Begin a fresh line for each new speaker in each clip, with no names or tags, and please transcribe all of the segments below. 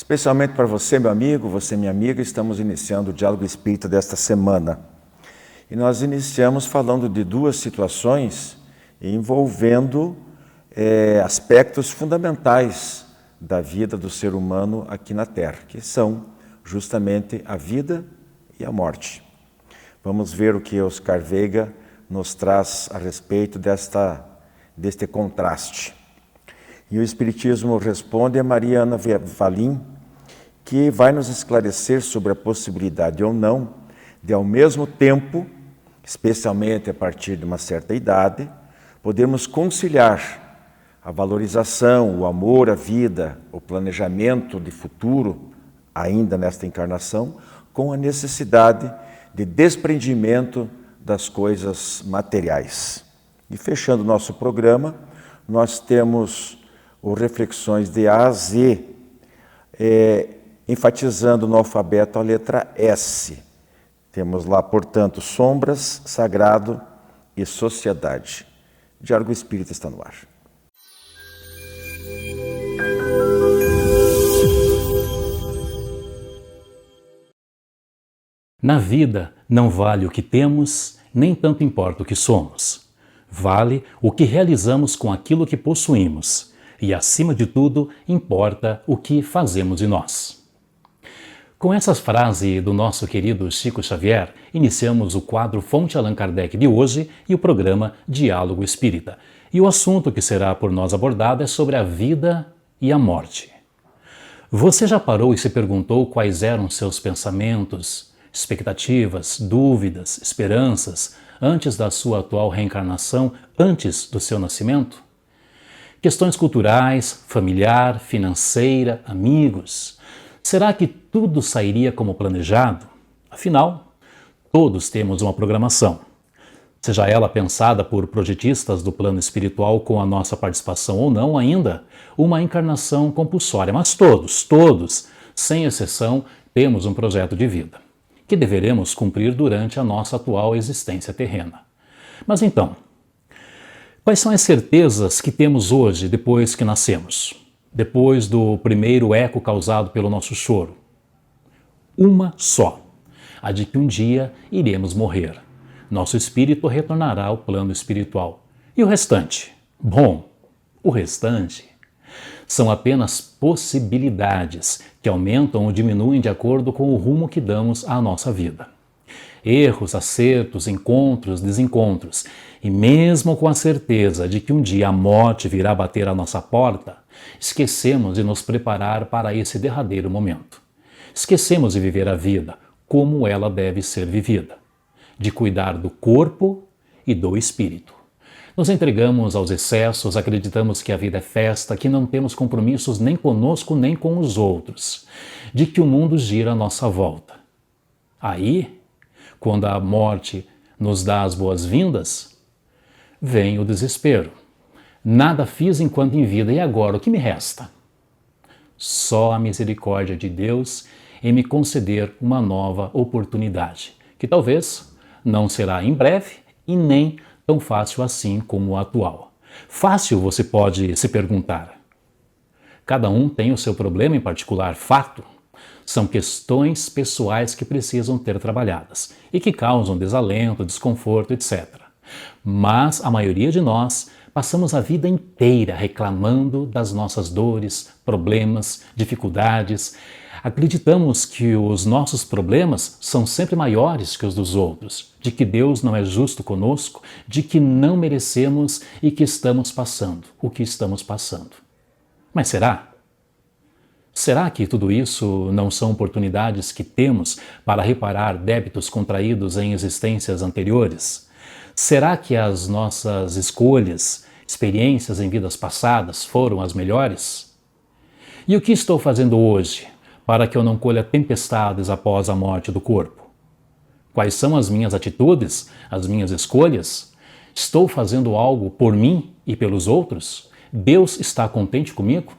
Especialmente para você, meu amigo, você, minha amiga, estamos iniciando o Diálogo Espírita desta semana. E nós iniciamos falando de duas situações envolvendo aspectos fundamentais da vida do ser humano aqui na Terra, que são justamente a vida e a morte. Vamos ver o que Oscar Veiga nos traz a respeito deste contraste. E o Espiritismo responde a Mariana Valim, que vai nos esclarecer sobre a possibilidade ou não de, ao mesmo tempo, especialmente a partir de uma certa idade, podermos conciliar a valorização, o amor à vida, o planejamento de futuro, ainda nesta encarnação, com a necessidade de desprendimento das coisas materiais. E fechando o nosso programa, nós temos o Reflexões de A a Z, enfatizando no alfabeto a letra S. Temos lá, portanto, sombras, sagrado e sociedade. O Diálogo Espírita está no ar.
Na vida não vale o que temos, nem tanto importa o que somos. Vale o que realizamos com aquilo que possuímos. E, acima de tudo, importa o que fazemos de nós. Com essa frase do nosso querido Chico Xavier, iniciamos o quadro Fonte Allan Kardec de hoje e o programa Diálogo Espírita. E o assunto que será por nós abordado é sobre a vida e a morte. Você já parou e se perguntou quais eram seus pensamentos, expectativas, dúvidas, esperanças antes da sua atual reencarnação, antes do seu nascimento? Questões culturais, familiar, financeira, amigos. Será que tudo sairia como planejado? Afinal, todos temos uma programação. Seja ela pensada por projetistas do plano espiritual com a nossa participação ou não ainda, uma encarnação compulsória. Mas todos, sem exceção, temos um projeto de vida, que deveremos cumprir durante a nossa atual existência terrena. Mas então, quais são as certezas que temos hoje depois que nascemos? Depois do primeiro eco causado pelo nosso choro? Uma só, a de que um dia iremos morrer. Nosso espírito retornará ao plano espiritual. E o restante? Bom, o restante são apenas possibilidades que aumentam ou diminuem de acordo com o rumo que damos à nossa vida. Erros, acertos, encontros, desencontros. E mesmo com a certeza de que um dia a morte virá bater à nossa porta, esquecemos de nos preparar para esse derradeiro momento. Esquecemos de viver a vida como ela deve ser vivida, de cuidar do corpo e do espírito. Nos entregamos aos excessos, acreditamos que a vida é festa, que não temos compromissos nem conosco nem com os outros, de que o mundo gira à nossa volta. Aí, quando a morte nos dá as boas-vindas, vem o desespero. Nada fiz enquanto em vida, e agora o que me resta? Só a misericórdia de Deus em me conceder uma nova oportunidade, que talvez não será em breve e nem tão fácil assim como a atual. Fácil, você pode se perguntar. Cada um tem o seu problema em particular, fato. São questões pessoais que precisam ser trabalhadas e que causam desalento, desconforto, etc. Mas a maioria de nós passamos a vida inteira reclamando das nossas dores, problemas, dificuldades. Acreditamos que os nossos problemas são sempre maiores que os dos outros, de que Deus não é justo conosco, de que não merecemos e que estamos passando o que estamos passando. Mas será? Será que tudo isso não são oportunidades que temos para reparar débitos contraídos em existências anteriores? Será que as nossas escolhas, experiências em vidas passadas foram as melhores? E o que estou fazendo hoje para que eu não colha tempestades após a morte do corpo? Quais são as minhas atitudes, as minhas escolhas? Estou fazendo algo por mim e pelos outros? Deus está contente comigo?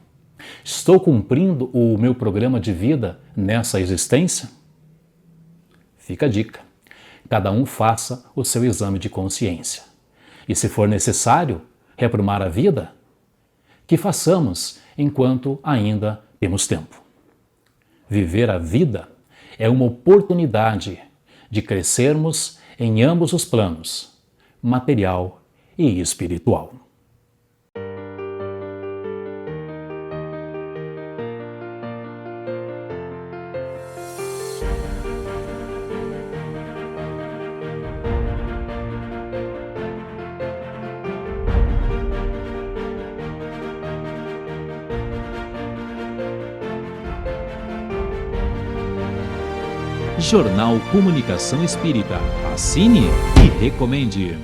Estou cumprindo o meu programa de vida nessa existência? Fica a dica. Cada um faça o seu exame de consciência. E se for necessário reprumar a vida, que façamos enquanto ainda temos tempo. Viver a vida é uma oportunidade de crescermos em ambos os planos, material e espiritual.
Jornal Comunicação Espírita. Assine e recomende.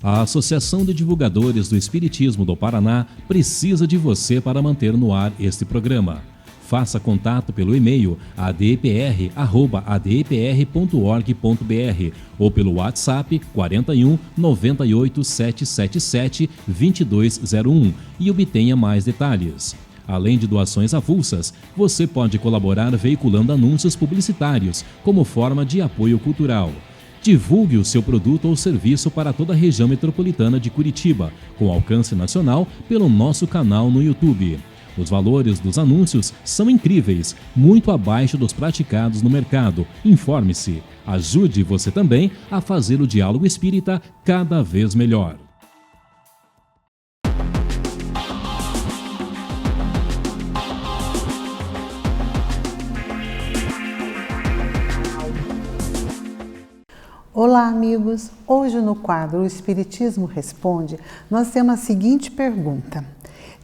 A Associação de Divulgadores do Espiritismo do Paraná precisa de você para manter no ar este programa. Faça contato pelo e-mail adepr@adepr.org.br ou pelo WhatsApp 41 98 777 2201 e obtenha mais detalhes. Além de doações avulsas, você pode colaborar veiculando anúncios publicitários como forma de apoio cultural. Divulgue o seu produto ou serviço para toda a região metropolitana de Curitiba, com alcance nacional, pelo nosso canal no YouTube. Os valores dos anúncios são incríveis, muito abaixo dos praticados no mercado. Informe-se. Ajude você também a fazer o diálogo espírita cada vez melhor.
Olá, amigos! Hoje no quadro O Espiritismo Responde, nós temos a seguinte pergunta.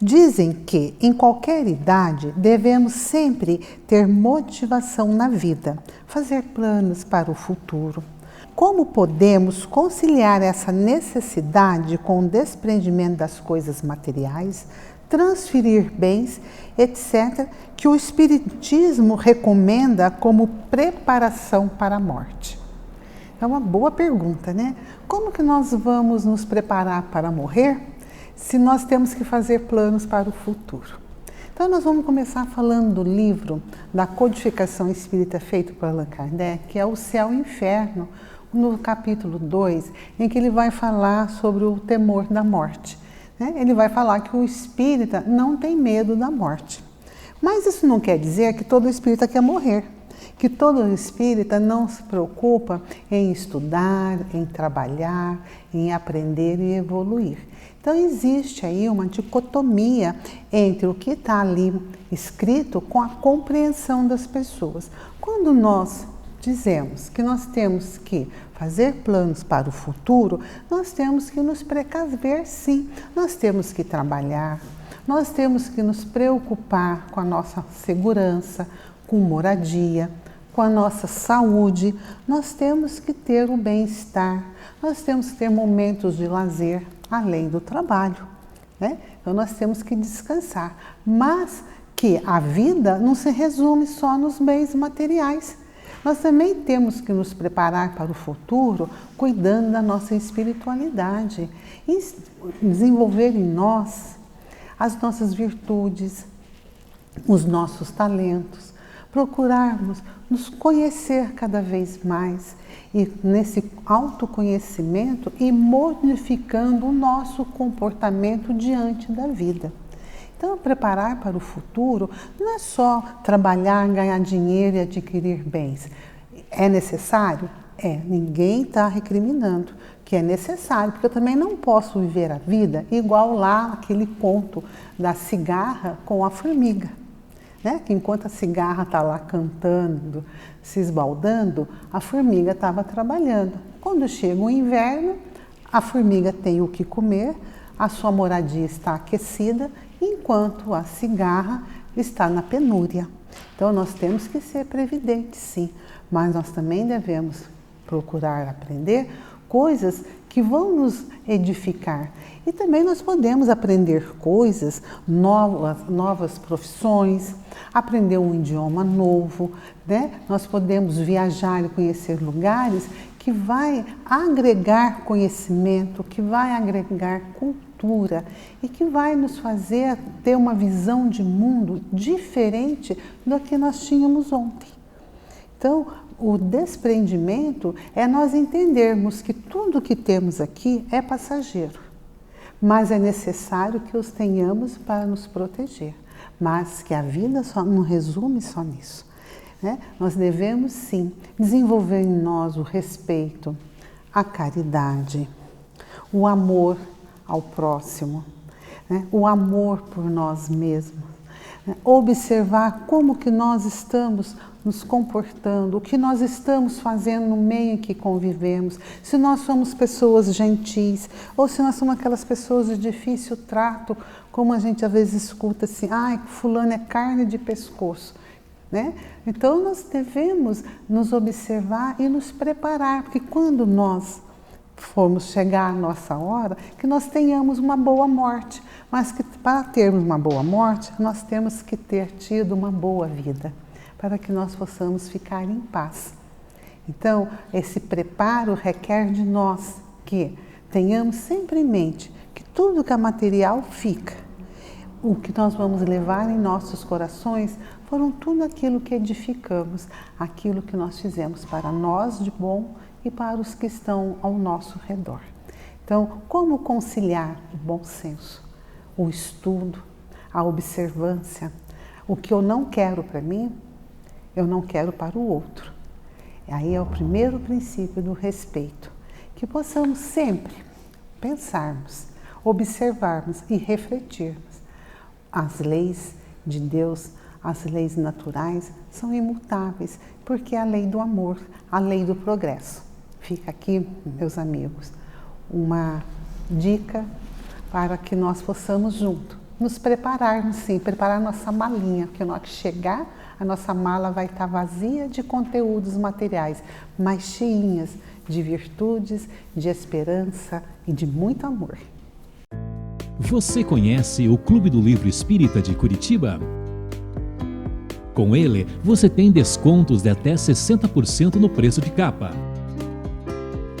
Dizem que, em qualquer idade, devemos sempre ter motivação na vida, fazer planos para o futuro. Como podemos conciliar essa necessidade com o desprendimento das coisas materiais, transferir bens, etc., que o Espiritismo recomenda como preparação para a morte? É uma boa pergunta, né? Como que nós vamos nos preparar para morrer se nós temos que fazer planos para o futuro? Então nós vamos começar falando do livro da codificação espírita feito por Allan Kardec, que é O Céu e o Inferno, no capítulo 2, em que ele vai falar sobre o temor da morte. Ele vai falar que o espírita não tem medo da morte. Mas isso não quer dizer que todo espírita quer morrer. Que todo espírita não se preocupa em estudar, em trabalhar, em aprender e evoluir. Então existe aí uma dicotomia entre o que está ali escrito com a compreensão das pessoas. Quando nós dizemos que nós temos que fazer planos para o futuro, nós temos que nos precaver, sim. Nós temos que trabalhar, nós temos que nos preocupar com a nossa segurança, com moradia, com a nossa saúde. Nós temos que ter o bem-estar, nós temos que ter momentos de lazer, além do trabalho, né? Então nós temos que descansar, mas que a vida não se resume só nos bens materiais. Nós também temos que nos preparar para o futuro, cuidando da nossa espiritualidade e desenvolver em nós as nossas virtudes, os nossos talentos, procurarmos nos conhecer cada vez mais e nesse autoconhecimento e modificando o nosso comportamento diante da vida. Então, preparar para o futuro não é só trabalhar, ganhar dinheiro e adquirir bens. É necessário? É, ninguém está recriminando que é necessário, porque eu também não posso viver a vida igual lá aquele conto da cigarra com a formiga. Né? Que enquanto a cigarra está lá cantando, se esbaldando, a formiga estava trabalhando. Quando chega o inverno, a formiga tem o que comer, a sua moradia está aquecida, enquanto a cigarra está na penúria. Então nós temos que ser previdentes, sim, mas nós também devemos procurar aprender coisas que vão nos edificar. E também nós podemos aprender coisas novas profissões, aprender um idioma novo, né? Nós podemos viajar e conhecer lugares que vai agregar conhecimento, que vai agregar cultura e que vai nos fazer ter uma visão de mundo diferente do que nós tínhamos ontem. Então, o desprendimento é nós entendermos que tudo que temos aqui é passageiro, mas é necessário que os tenhamos para nos proteger. mas que a vida só não resume só nisso, né? Nós devemos sim desenvolver em nós o respeito, a caridade, o amor ao próximo, né? O amor por nós mesmos, né? Observar como que nós estamos nos comportando, o que nós estamos fazendo no meio em que convivemos, se nós somos pessoas gentis ou se nós somos aquelas pessoas de difícil trato, como a gente às vezes escuta assim, ai, fulano é carne de pescoço, né? Então nós devemos nos observar e nos preparar, porque quando nós formos chegar à nossa hora, que nós tenhamos uma boa morte, mas que para termos uma boa morte, nós temos que ter tido uma boa vida, para que nós possamos ficar em paz. Então, esse preparo requer de nós que tenhamos sempre em mente que tudo que é material fica. O que nós vamos levar em nossos corações foram tudo aquilo que edificamos, aquilo que nós fizemos para nós de bom e para os que estão ao nosso redor. Então, como conciliar o bom senso, o estudo, a observância, o que eu não quero para mim, eu não quero para o outro. Aí é o primeiro princípio do respeito, que possamos sempre pensarmos, observarmos e refletirmos. As leis de Deus, as leis naturais são imutáveis, porque é a lei do amor, a lei do progresso. Fica aqui, meus amigos, uma dica para que nós possamos juntos nos prepararmos, sim, preparar nossa malinha, porque na hora que chegar, a nossa mala vai estar vazia de conteúdos materiais, mas cheinhas de virtudes, de esperança e de muito amor.
Você conhece o Clube do Livro Espírita de Curitiba? Com ele, você tem descontos de até 60% no preço de capa.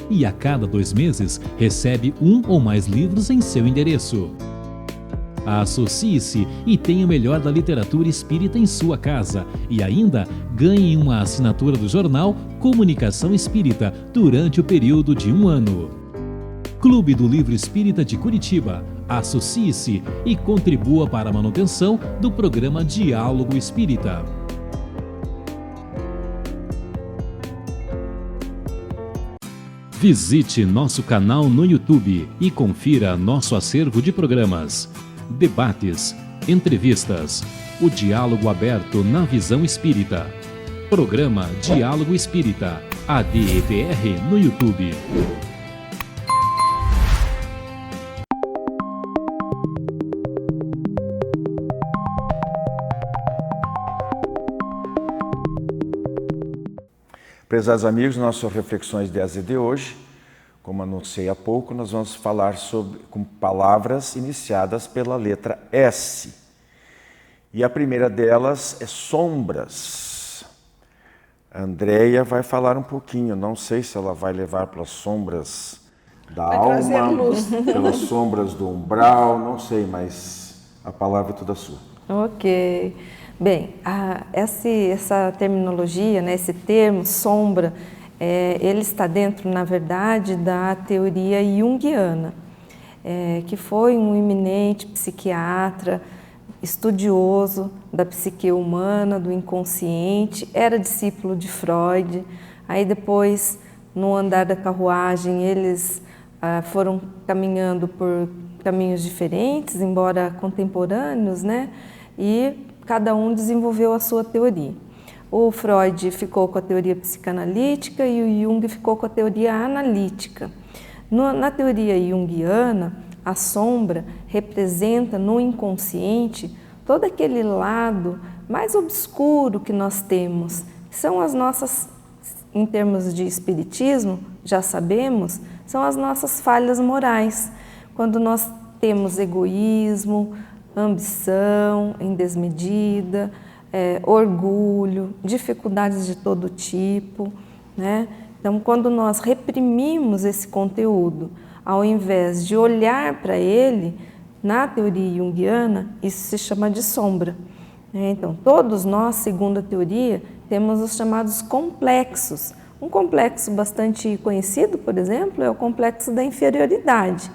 E a cada 2 meses, recebe 1 ou mais livros em seu endereço. Associe-se e tenha o melhor da literatura espírita em sua casa e ainda ganhe uma assinatura do jornal Comunicação Espírita durante o período de 1 ano. Clube do Livro Espírita de Curitiba. Associe-se e contribua para a manutenção do programa Diálogo Espírita. Visite nosso canal no YouTube e confira nosso acervo de programas, debates, entrevistas, o diálogo aberto na visão espírita. Programa Diálogo Espírita, ADEPR no YouTube.
Prezados amigos, nossas reflexões de hoje, como anunciei há pouco, nós vamos falar com palavras iniciadas pela letra S. E a primeira delas é sombras. A Andréia vai falar um pouquinho, não sei se ela vai levar pelas sombras da alma, pelas sombras do umbral, não sei, mas a palavra é toda sua.
Ok. Bem, essa terminologia, né, esse termo, sombra, ele está dentro, na verdade, da teoria junguiana, que foi um eminente psiquiatra, estudioso da psique humana, do inconsciente, era discípulo de Freud. Aí depois, no andar da carruagem, eles foram caminhando por caminhos diferentes, embora contemporâneos, né? E cada um desenvolveu a sua teoria. O Freud ficou com a teoria psicanalítica e o Jung ficou com a teoria analítica. Na teoria junguiana, a sombra representa no inconsciente todo aquele lado mais obscuro que nós temos, que são as nossas, em termos de espiritismo, já sabemos, são as nossas falhas morais. Quando nós temos egoísmo, ambição em desmedida, orgulho, dificuldades de todo tipo, né? Então, quando nós reprimimos esse conteúdo, ao invés de olhar para ele, na teoria junguiana, isso se chama de sombra. Então, todos nós, segundo a teoria, temos os chamados complexos. Um complexo bastante conhecido, por exemplo, é o complexo da inferioridade,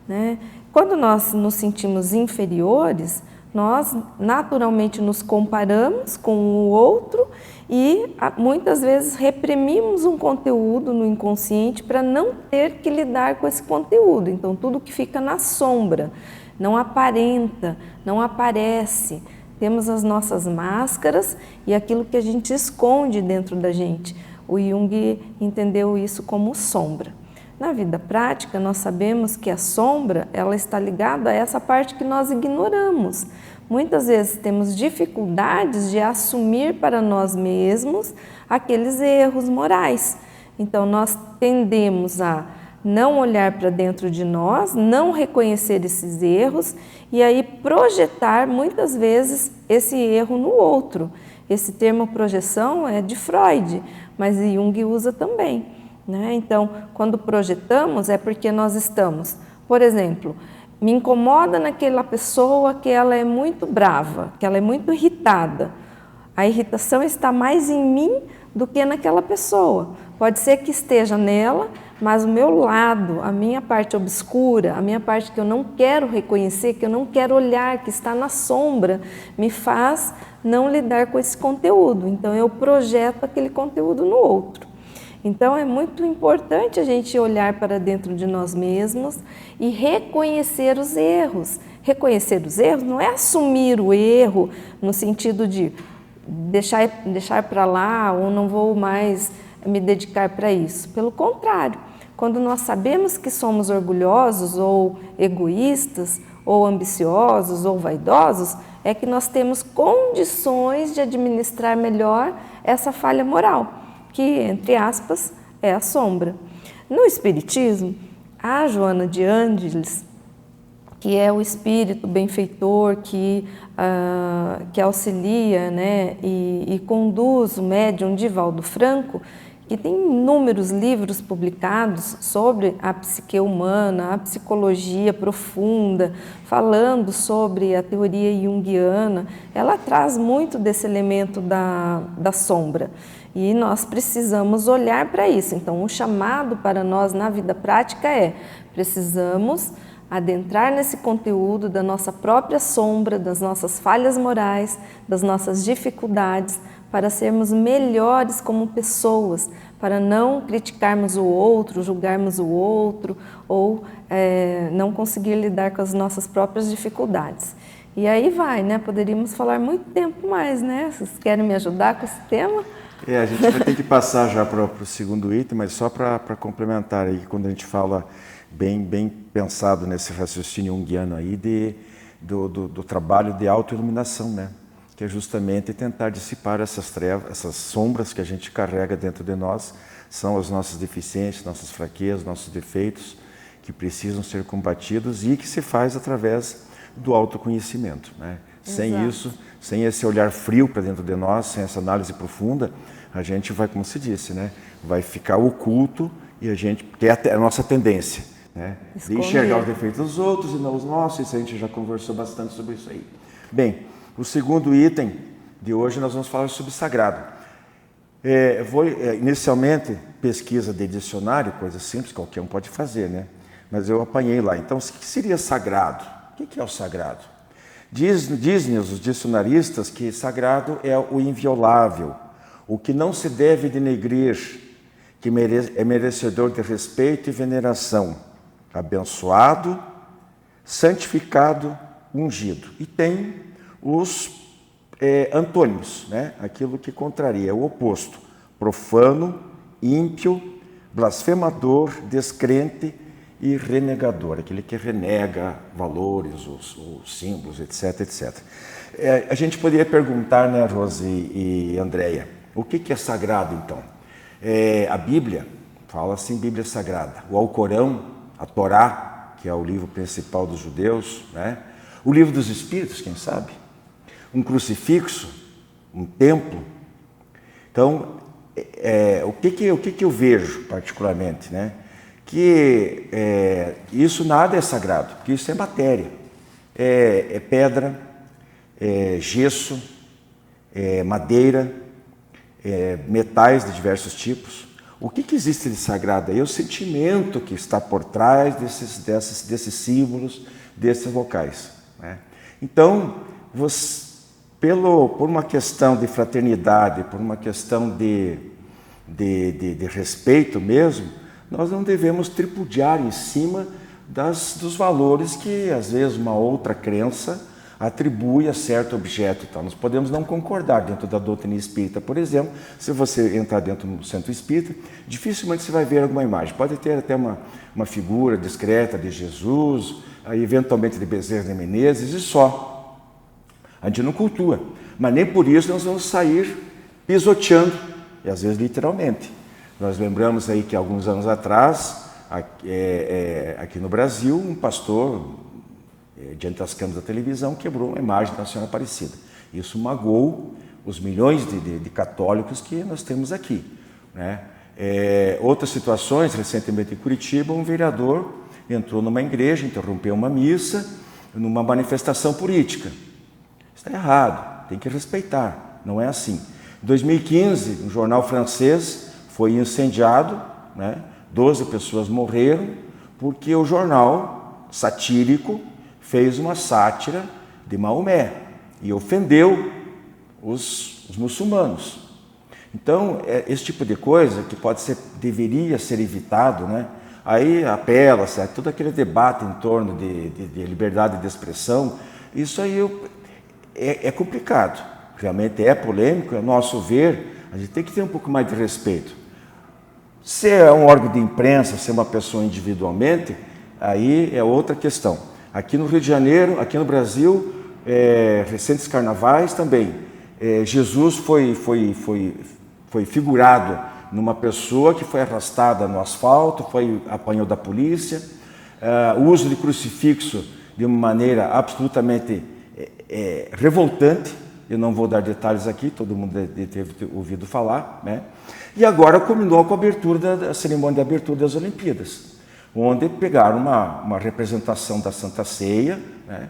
né? Quando nós nos sentimos inferiores, nós naturalmente nos comparamos com o outro e muitas vezes reprimimos um conteúdo no inconsciente para não ter que lidar com esse conteúdo. Então, tudo que fica na sombra, não aparenta, não aparece. Temos as nossas máscaras e aquilo que a gente esconde dentro da gente. O Jung entendeu isso como sombra. Na vida prática, nós sabemos que a sombra, ela está ligada a essa parte que nós ignoramos. Muitas vezes temos dificuldades de assumir para nós mesmos aqueles erros morais. Então, nós tendemos a não olhar para dentro de nós, não reconhecer esses erros e aí projetar muitas vezes esse erro no outro. Esse termo projeção é de Freud, mas Jung usa também. Então, quando projetamos é porque nós estamos, por exemplo, me incomoda naquela pessoa que ela é muito brava, que ela é muito irritada. A irritação está mais em mim do que naquela pessoa. Pode ser que esteja nela, mas o meu lado, a minha parte obscura, a minha parte que eu não quero reconhecer, que eu não quero olhar, que está na sombra, me faz não lidar com esse conteúdo. Então, eu projeto aquele conteúdo no outro. Então, é muito importante a gente olhar para dentro de nós mesmos e reconhecer os erros. Reconhecer os erros não é assumir o erro no sentido de deixar para lá ou não vou mais me dedicar para isso. Pelo contrário, quando nós sabemos que somos orgulhosos ou egoístas ou ambiciosos ou vaidosos, é que nós temos condições de administrar melhor essa falha moral, que, entre aspas, é a sombra. No Espiritismo, a Joana de Ângeles, que é o espírito benfeitor que auxilia, né, e conduz o médium Divaldo Franco, que tem inúmeros livros publicados sobre a psique humana, a psicologia profunda, falando sobre a teoria junguiana. Ela traz muito desse elemento da sombra. E nós precisamos olhar para isso. Então, o chamado para nós na vida prática é: precisamos adentrar nesse conteúdo da nossa própria sombra, das nossas falhas morais, das nossas dificuldades, para sermos melhores como pessoas, para não criticarmos o outro, julgarmos o outro ou não conseguir lidar com as nossas próprias dificuldades. E aí vai, né? Poderíamos falar muito tempo mais, né? Vocês querem me ajudar com esse tema?
A gente vai ter que passar já para o segundo item, mas só para complementar aí, quando a gente fala bem pensado nesse raciocínio junguiano aí do trabalho de autoiluminação, né? Que é justamente tentar dissipar essas trevas, essas sombras que a gente carrega dentro de nós, são as nossas deficiências, nossas fraquezas, nossos defeitos, que precisam ser combatidos e que se faz através do autoconhecimento, né? Sem isso, sem esse olhar frio para dentro de nós, sem essa análise profunda, a gente vai, como se disse, né? Vai ficar oculto e a gente, que é a nossa tendência, né? De enxergar os defeitos dos outros e não os nossos. Isso a gente já conversou bastante sobre isso aí. Bem, o segundo item de hoje nós vamos falar sobre sagrado. Inicialmente, pesquisa de dicionário, coisa simples, qualquer um pode fazer, né? Mas eu apanhei lá. Então, o que seria sagrado? O que é o sagrado? Dizem os dicionaristas que sagrado é o inviolável, o que não se deve denegrir, que é merecedor de respeito e veneração, abençoado, santificado, ungido. E tem os antônimos, né? Aquilo que contraria, o oposto: profano, ímpio, blasfemador, descrente e renegador, aquele que renega valores, os símbolos, etc, etc. A gente poderia perguntar, né, Rose e Andréia, o que é sagrado, então? A Bíblia, fala assim, Bíblia Sagrada. O Alcorão, a Torá, que é o livro principal dos judeus, né? O livro dos Espíritos, quem sabe? Um crucifixo, um templo. Então, o que eu vejo particularmente, né? Que isso nada é sagrado, porque isso é matéria, é pedra, gesso, madeira, metais de diversos tipos. O que existe de sagrado aí é o sentimento que está por trás desses símbolos, desses locais, né? Então, por uma questão de fraternidade, por uma questão de respeito mesmo, nós não devemos tripudiar em cima dos valores que, às vezes, uma outra crença atribui a certo objeto. Então, nós podemos não concordar dentro da doutrina espírita. Por exemplo, se você entrar dentro do centro espírita, dificilmente você vai ver alguma imagem. Pode ter até uma figura discreta de Jesus, eventualmente de Bezerra de Menezes, e só. A gente não cultua, mas nem por isso nós vamos sair pisoteando, e às vezes literalmente. Nós lembramos aí que alguns anos atrás, aqui no Brasil, um pastor, diante das câmeras da televisão, quebrou uma imagem da Senhora Aparecida. Isso magoou os milhões de católicos que nós temos aqui, né? Outras situações, recentemente em Curitiba, um vereador entrou numa igreja, interrompeu uma missa, numa manifestação política. Está errado, tem que respeitar, não é assim. Em 2015, um jornal francês foi incendiado, né? 12 pessoas morreram, porque o jornal satírico fez uma sátira de Maomé e ofendeu os muçulmanos. Então, esse tipo de coisa que deveria ser evitado, né? Aí apela-se a todo aquele debate em torno de liberdade de expressão. Isso aí é complicado, realmente é polêmico, a nosso ver, a gente tem que ter um pouco mais de respeito. Se é um órgão de imprensa, se é uma pessoa individualmente, aí é outra questão. Aqui no Rio de Janeiro, aqui no Brasil, recentes carnavais também, Jesus foi figurado numa pessoa que foi arrastada no asfalto, apanhou da polícia, o uso de crucifixo de uma maneira absolutamente revoltante. Eu não vou dar detalhes aqui, todo mundo deve ter ouvido falar, né? E agora culminou com a abertura da cerimônia de abertura das Olimpíadas, onde pegaram uma representação da Santa Ceia, né?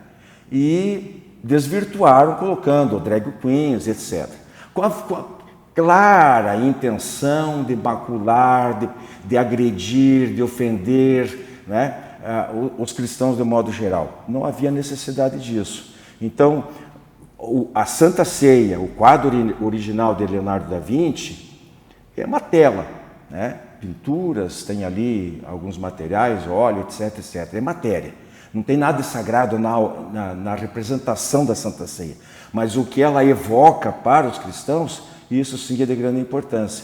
E desvirtuaram, colocando drag queens, etc. Com a clara intenção de macular, de agredir, de ofender, né? Os cristãos de modo geral. Não havia necessidade disso. Então, a Santa Ceia, o quadro original de Leonardo da Vinci, é uma tela, né? Pinturas, tem ali alguns materiais, óleo, etc, etc. É matéria. Não tem nada de sagrado na representação da Santa Ceia. Mas o que ela evoca para os cristãos, isso sim é de grande importância.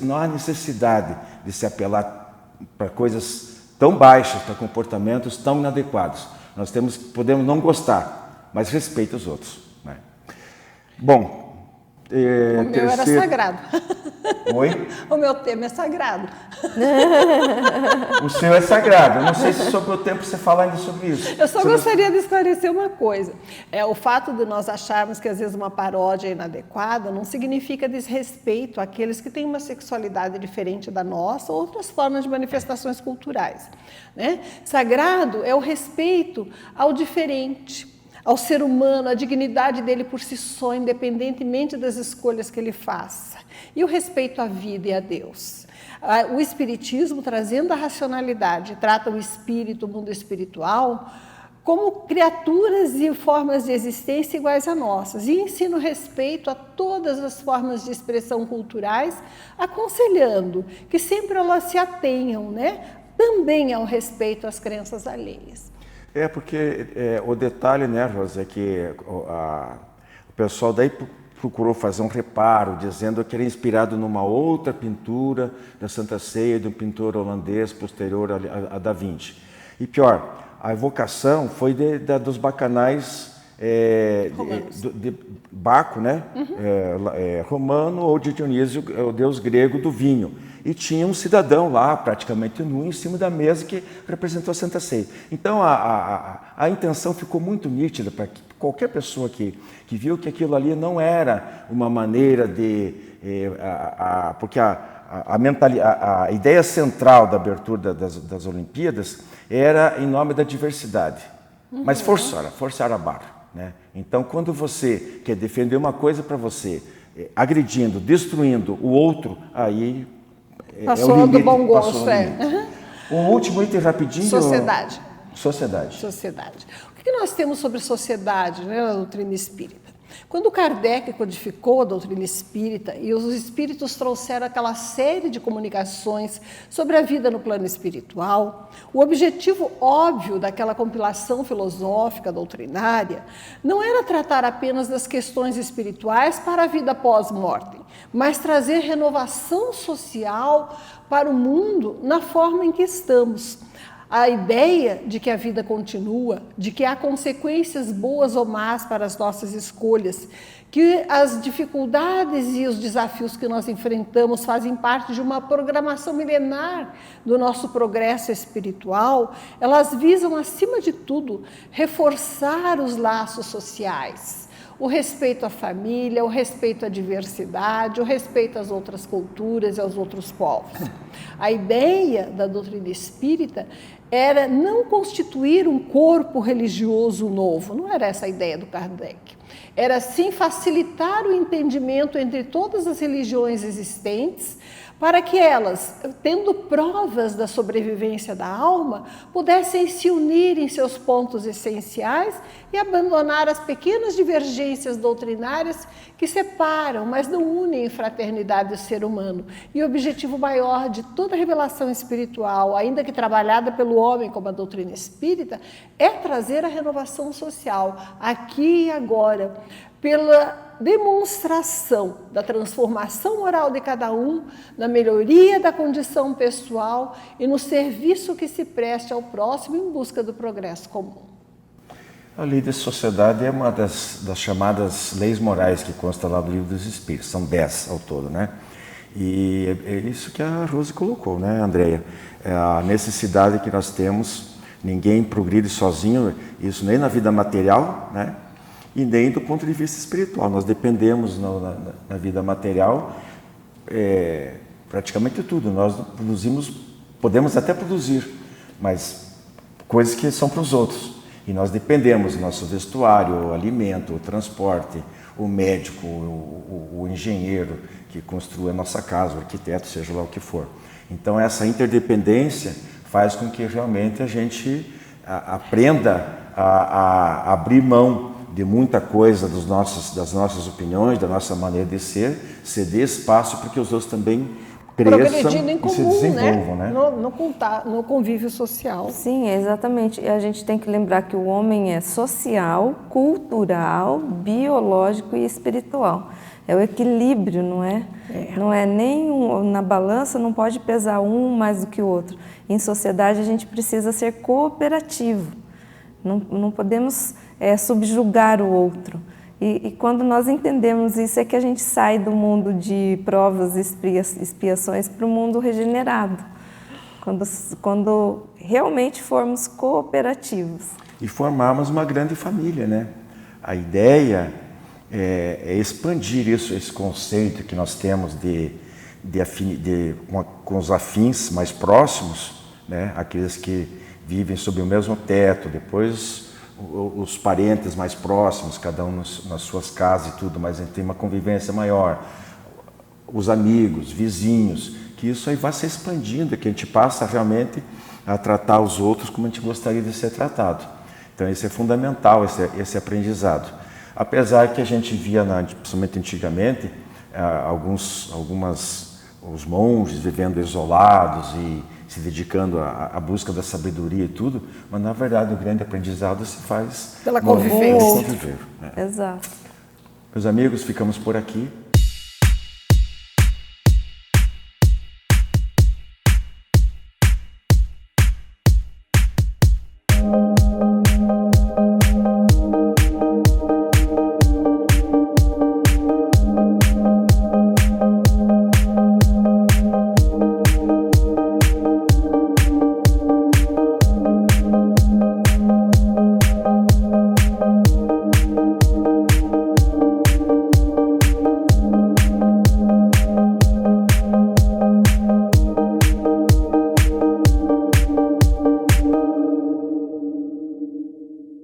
Não há necessidade de se apelar para coisas tão baixas, para comportamentos tão inadequados. Nós podemos não gostar, mas respeita os outros, né? Bom,
o meu era sagrado.
Oi?
O meu tema é sagrado.
O seu é sagrado. Eu não sei se sobre o tempo você fala ainda sobre isso.
Eu só gostaria de esclarecer uma coisa. O fato de nós acharmos que às vezes uma paródia é inadequada não significa desrespeito àqueles que têm uma sexualidade diferente da nossa ou outras formas de manifestações culturais, né? Sagrado é o respeito ao diferente, ao ser humano, a dignidade dele por si só, independentemente das escolhas que ele faça. E o respeito à vida e a Deus. O Espiritismo, trazendo a racionalidade, trata o espírito, o mundo espiritual, como criaturas e formas de existência iguais a nossas. E ensina o respeito a todas as formas de expressão culturais, aconselhando que sempre elas se atenham, né, também ao respeito às crenças alheias.
Porque o detalhe, né, Rosa, é que o pessoal daí procurou fazer um reparo, dizendo que era inspirado numa outra pintura da Santa Ceia, de um pintor holandês posterior a Da Vinci. E pior, a evocação foi dos bacanais de Baco, né? Romano, ou de Dionísio, o deus grego do vinho. E tinha um cidadão lá, praticamente nu, em cima da mesa que representou a Santa Ceia. Então, a intenção ficou muito nítida para qualquer pessoa que viu que aquilo ali não era uma maneira de... porque a ideia central da abertura das Olimpíadas era em nome da diversidade. Mas forçaram a barra, né? Então, quando você quer defender uma coisa para você, agredindo, destruindo o outro, aí...
Passou do bom gosto,
O último item rapidinho.
Sociedade.
Sociedade.
Sociedade. O que nós temos sobre sociedade, né, na doutrina espírita? Quando Kardec codificou a doutrina espírita e os espíritos trouxeram aquela série de comunicações sobre a vida no plano espiritual, o objetivo óbvio daquela compilação filosófica doutrinária não era tratar apenas das questões espirituais para a vida pós-mortem, mas trazer renovação social para o mundo na forma em que estamos. A ideia de que a vida continua, de que há consequências boas ou más para as nossas escolhas, que as dificuldades e os desafios que nós enfrentamos fazem parte de uma programação milenar do nosso progresso espiritual, elas visam, acima de tudo, reforçar os laços sociais. O respeito à família, o respeito à diversidade, o respeito às outras culturas e aos outros povos. A ideia da doutrina espírita era não constituir um corpo religioso novo, não era essa a ideia do Kardec. Era sim facilitar o entendimento entre todas as religiões existentes, para que elas, tendo provas da sobrevivência da alma, pudessem se unir em seus pontos essenciais e abandonar as pequenas divergências doutrinárias que separam, mas não unem em fraternidade o ser humano. E o objetivo maior de toda a revelação espiritual, ainda que trabalhada pelo homem como a doutrina espírita, é trazer a renovação social, aqui e agora, pela demonstração da transformação moral de cada um, na melhoria da condição pessoal e no serviço que se preste ao próximo em busca do progresso comum.
A lei da sociedade é uma das chamadas leis morais que consta lá do Livro dos Espíritos, são 10 ao todo, né? E é isso que a Rose colocou, né, Andréia? É a necessidade que nós temos, ninguém progride sozinho, isso nem na vida material, né? E nem do ponto de vista espiritual. Nós dependemos na vida material praticamente tudo. Nós produzimos, podemos até produzir, mas coisas que são para os outros. E nós dependemos do nosso vestuário, o alimento, o transporte, o médico, o engenheiro que construa a nossa casa, o arquiteto, seja lá o que for. Então essa interdependência faz com que realmente a gente aprenda a abrir mão de muita coisa das nossas opiniões, da nossa maneira de ser, ceder espaço para que os outros também cresçam e se desenvolvam, né?
No convívio social.
Sim, exatamente. E a gente tem que lembrar que o homem é social, cultural, biológico e espiritual. É o equilíbrio, não é? Não é nem na balança, não pode pesar um mais do que o outro. Em sociedade a gente precisa ser cooperativo. Não podemos subjugar o outro. E quando nós entendemos isso é que a gente sai do mundo de provas e expiações para o mundo regenerado. Quando realmente formos cooperativos.
E formarmos uma grande família, né? A ideia é expandir esse conceito que nós temos com os afins mais próximos, né? Aqueles que vivem sob o mesmo teto, depois os parentes mais próximos, cada um nas suas casas e tudo, mas a gente tem uma convivência maior, os amigos, vizinhos, que isso aí vai se expandindo, que a gente passa realmente a tratar os outros como a gente gostaria de ser tratado. Então isso é fundamental, esse aprendizado. Apesar que a gente via, principalmente antigamente, os monges vivendo isolados e se dedicando à busca da sabedoria e tudo, mas na verdade o grande aprendizado se faz
pela convivência.
Conviver, né?
Exato.
Meus amigos, ficamos por aqui.